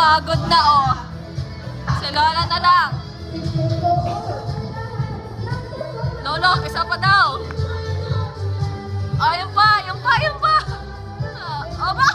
Pagod na oh. Si Lola na lang. Lolo, isa pa daw. Oh, yung pa, yung pa, yung pa. Oh, ba?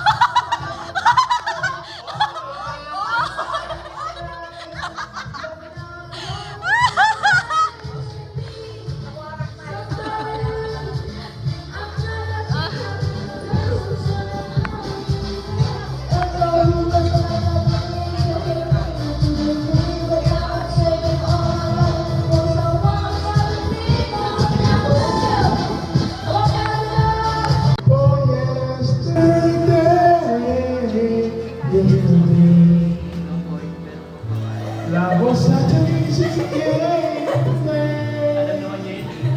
Love was such an easy game to play.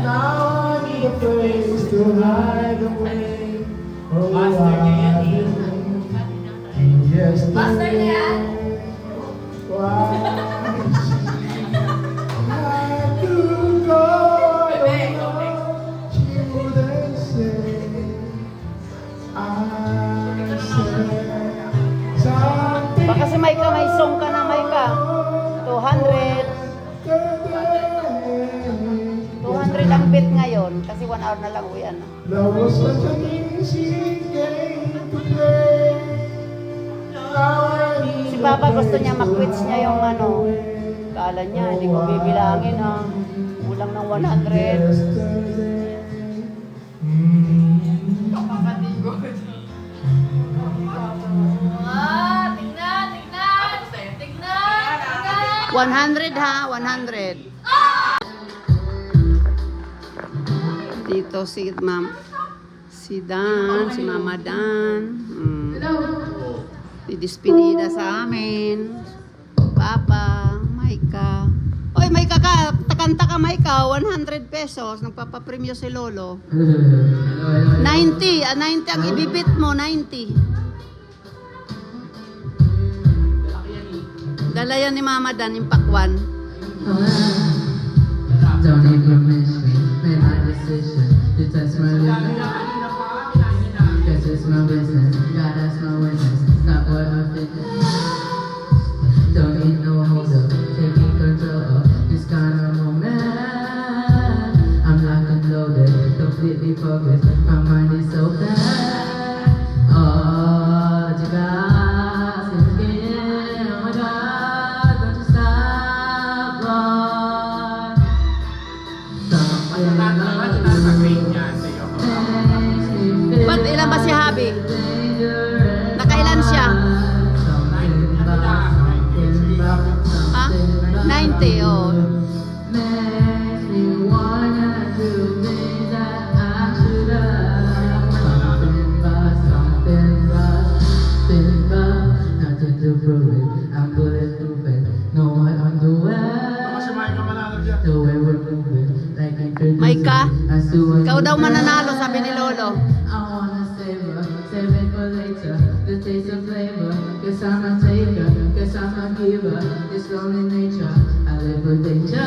Now I need a place to hide away. Oh, I yesterday. Why I do go, I don't know. She wouldn't say. I said something. Baka si Maika may song ka na, Maika. 200. 200 ang bit ngayon. Kasi 1 hour na lang uwi, ano. Love was such an easy game to play. Now I need Si Papa gusto niya makwits niya yung ano. Kala niya, hindi ko bibilangin, ha. Kulang ng 100. Ah, tignan, tignan. Tignan, tignan. 100 ha, 100. Dito si Dan, si Mama Dan. Didispedida sa amin. Papa, Maika. Oy, Maika ka, takanta ka Maika, 100 pesos. Nagpapapremyo si Lolo. 90, 90 ang ibibit mo, 90. Dala yan ni Mama Dan, yung pakwan. Don't need permission, made my decision. You touch my limit, cause it's my business. God, that's my witness. Stop what I'm thinking. Don't need no hold up, taking control of this kind of moment. I'm locked and loaded, completely focused. My mind is so bad. Oh, you got again. Oh my God, don't you stop, boy. Ba't ilan ba si Habi? Nakailan siya? Ha? 90, oh. Makes me wanna do things that I should have. Something about, nothing to prove it. I'm bulletproof it. Know what I'm doing. The way we're moving, like Maika, ikaw daw mananalo, sabi ni Lolo. I wanna save it for later. The taste of flavor, cause I'm a taker, cause I'm a giver. It's lonely nature, I live with danger.